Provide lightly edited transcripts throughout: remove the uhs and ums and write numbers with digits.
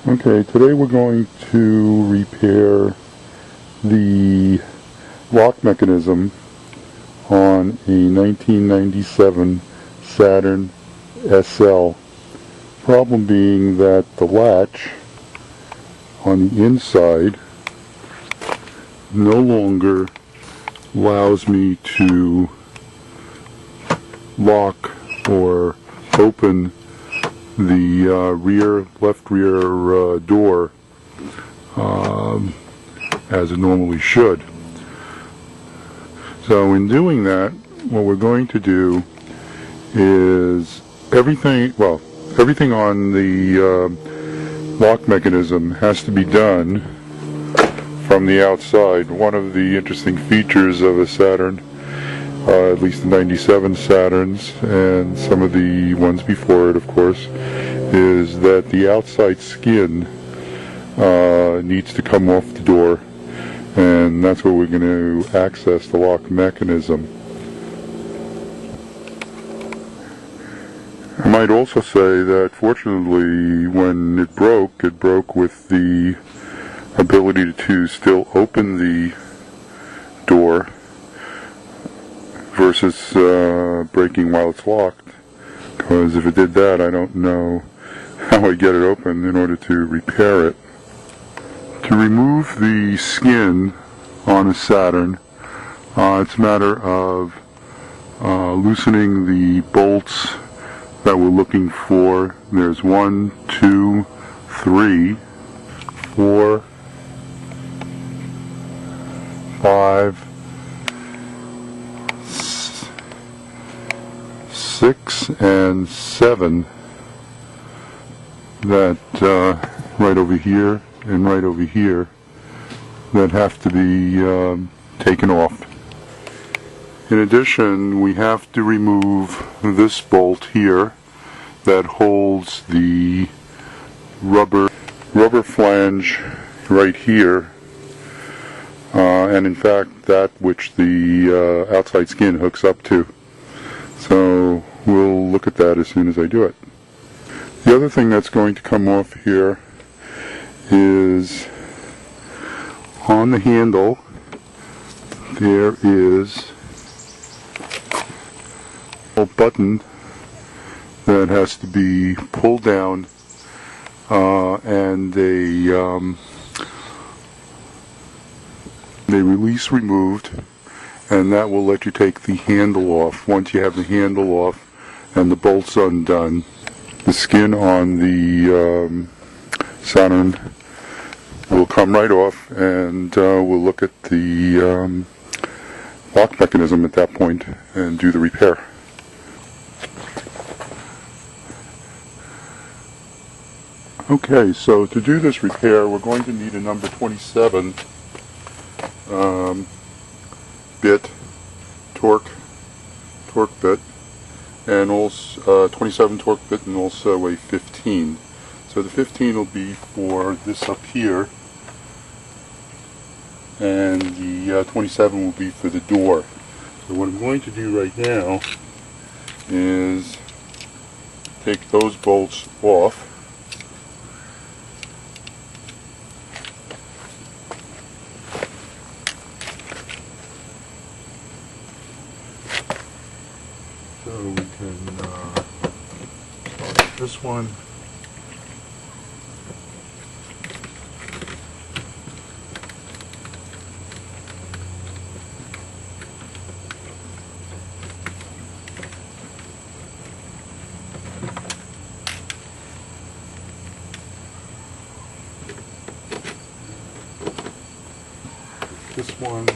Okay, today we're going to repair the lock mechanism on a 1997 Saturn SL. Problem being that the latch on the inside no longer allows me to lock or open the left rear door as it normally should. So in doing that, what we're going to do is everything on the lock mechanism has to be done from the outside. One of the interesting features of a Saturn, at least the 97 Saturns and some of the ones before it, of course, is that the outside skin needs to come off the door, and that's where we're going to access the lock mechanism. I might also say that fortunately when it broke with the ability to still open the door versus breaking while it's locked, because if it did that, I don't know how I get it open in order to repair it. To remove the skin on a Saturn, it's a matter of loosening the bolts that we're looking for. There's 1, 2, 3, 4, 5, 6, and 7 that right over here and right over here that have to be taken off. In addition, we have to remove this bolt here that holds the rubber flange right here, and in fact that which the outside skin hooks up to. So we'll look at that as soon as I do it. The other thing that's going to come off here is on the handle there is a button that has to be pulled down and a release removed, and that will let you take the handle off. Once you have the handle off and the bolts undone, the skin on the Saturn will come right off, and we'll look at the lock mechanism at that point and do the repair. Okay, so to do this repair, we're going to need a number 27 bit torque bit, and also 27 torque bit, and also a 15. So the 15 will be for this up here, and the 27 will be for the door. So what I'm going to do right now is take those bolts off. So we can start with this one. This one.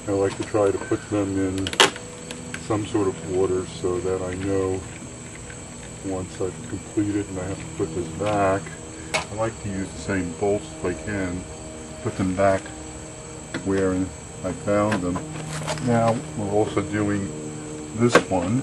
I like to try to put them in some sort of order so that I know once I've completed and I have to put this back. I like to use the same bolts if I can, put them back where I found them. Now we're also doing this one.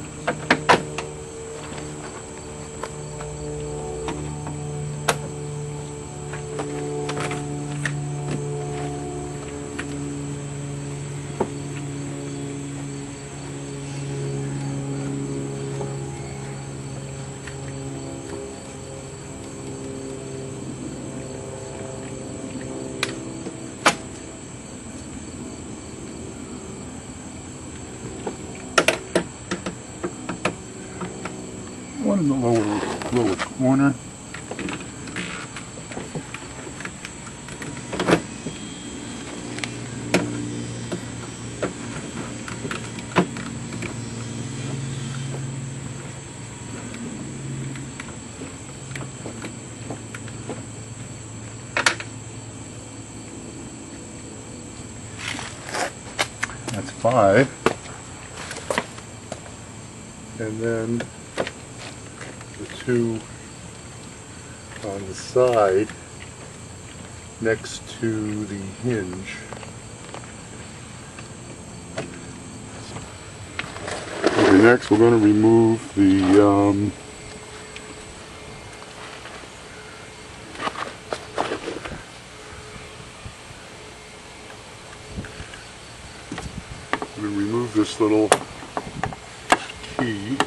in the lower corner. That's 5. And then the 2 on the side next to the hinge. Okay, next we're going to remove the this little key.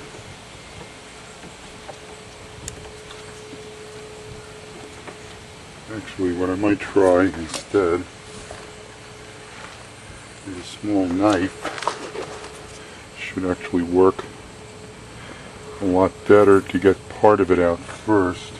Actually, what I might try instead is a small knife. Should actually work a lot better to get part of it out first.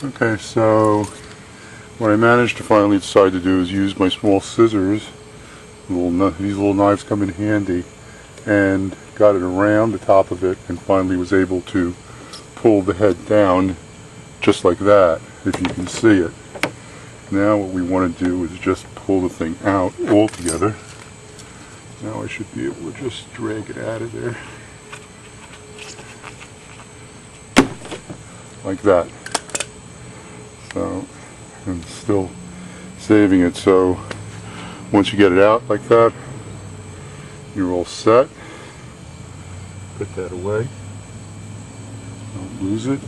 Okay, so what I managed to finally decide to do is use my small scissors. These little knives come in handy, and got it around the top of it and finally was able to pull the head down just like that, if you can see it. Now what we want to do is just pull the thing out all together. Now I should be able to just drag it out of there. Like that. So I'm still saving it, so once you get it out like that, you're all set. Put that away. Don't lose it.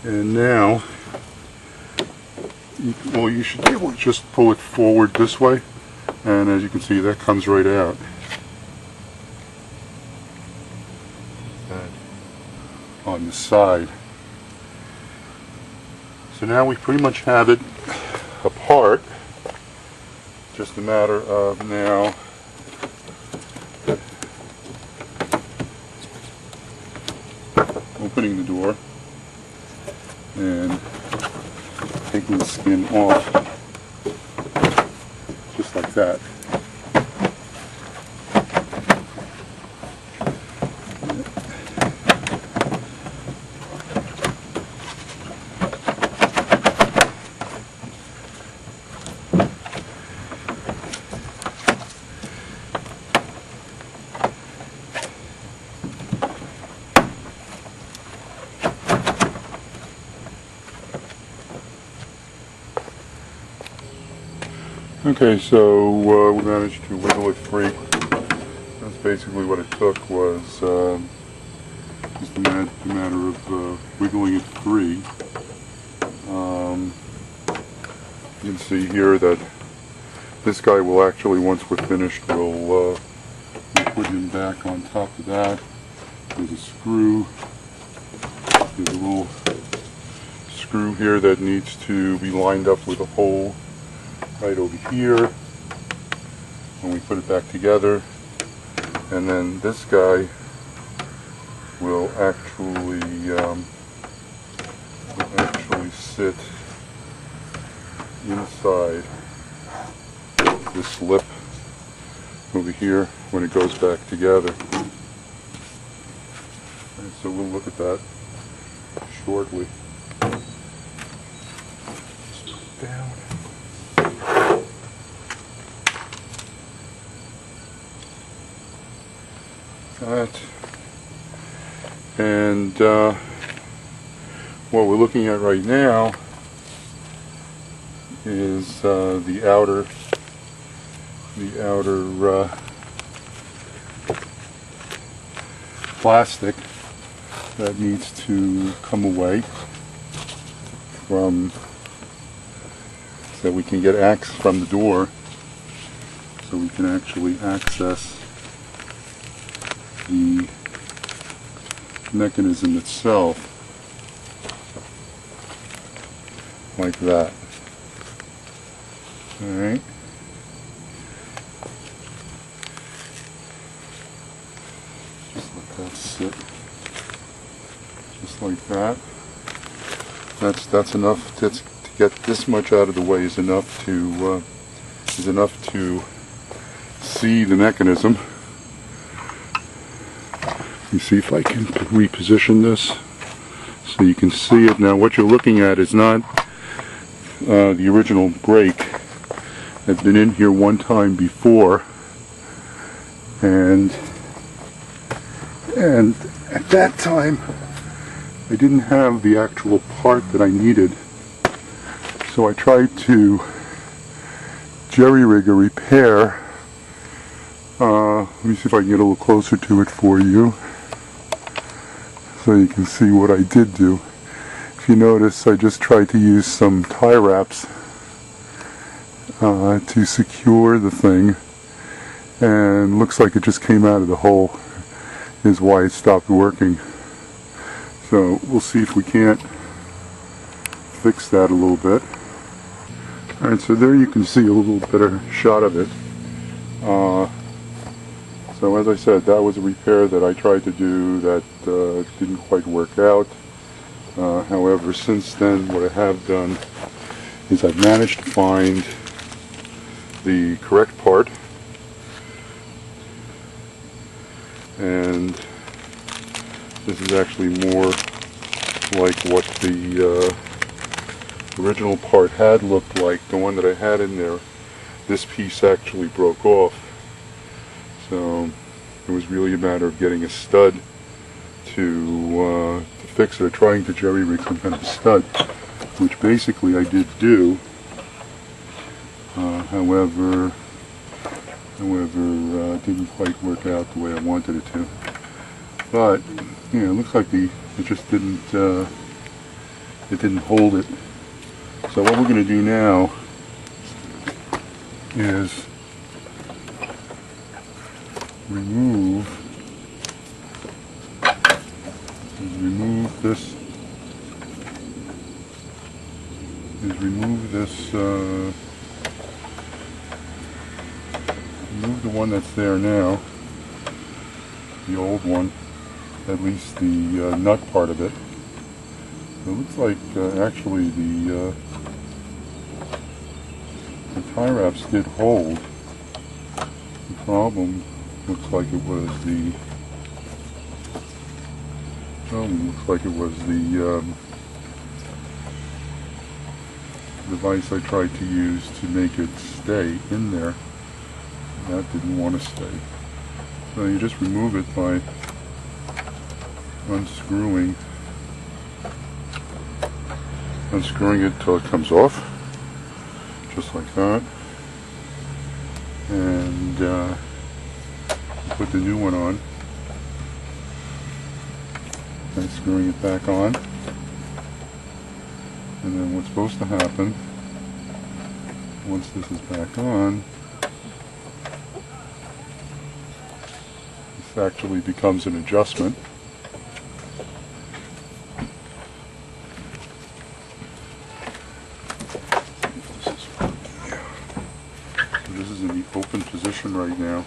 And now, you should be able to just pull it forward this way, and as you can see, that comes right out. On the side. So now we pretty much have it apart. Just a matter of now opening the door and taking the skin off, just like that. Okay, so we managed to wiggle it free. That's basically what it took, was just a matter of wiggling it free. You can see here that this guy will actually, once we're finished, we'll put him back on top of that. There's a screw. There's a little screw here that needs to be lined up with a hole right over here when we put it back together, and then this guy will actually sit inside this lip over here when it goes back together. And so we'll look at that shortly. Just put it down. That. And what we're looking at right now is the outer the outer plastic that needs to come away from, so we can get access from the door, so we can actually access the mechanism itself, like that. Alright. Just let that sit. Just like that. That's enough. To get this much out of the way is enough to see the mechanism. Let me see if I can reposition this so you can see it. Now what you're looking at is not the original brake. Had been in here one time before, and at that time I didn't have the actual part that I needed, so I tried to jerry-rig a repair. Let me see if I can get a little closer to it for you so you can see what I did do. If you notice, I just tried to use some tie wraps to secure the thing, and looks like it just came out of the hole, is why it stopped working. So we'll see if we can't fix that a little bit. Alright, so there you can see a little better shot of it. So as I said, that was a repair that I tried to do that didn't quite work out. However, since then what I have done is I've managed to find the correct part, and this is actually more like what the original part had looked like. The one that I had in there, this piece actually broke off, so it was really a matter of getting a stud to fix it, or trying to jerry-rig some kind of stud, which basically I did do. However, it didn't quite work out the way I wanted it to. But yeah, it looks like it just didn't hold it. So what we're going to do now is remove this. Remove the one that's there now, the old one, at least the nut part of it. It looks like actually the tie wraps did hold. The problem looks like it was the device I tried to use to make it stay in there. That didn't want to stay. So you just remove it by unscrewing it till it comes off, just like that, and put the new one on, and screwing it back on. And then what's supposed to happen once this is back on, this actually becomes an adjustment. This is in the open position right now.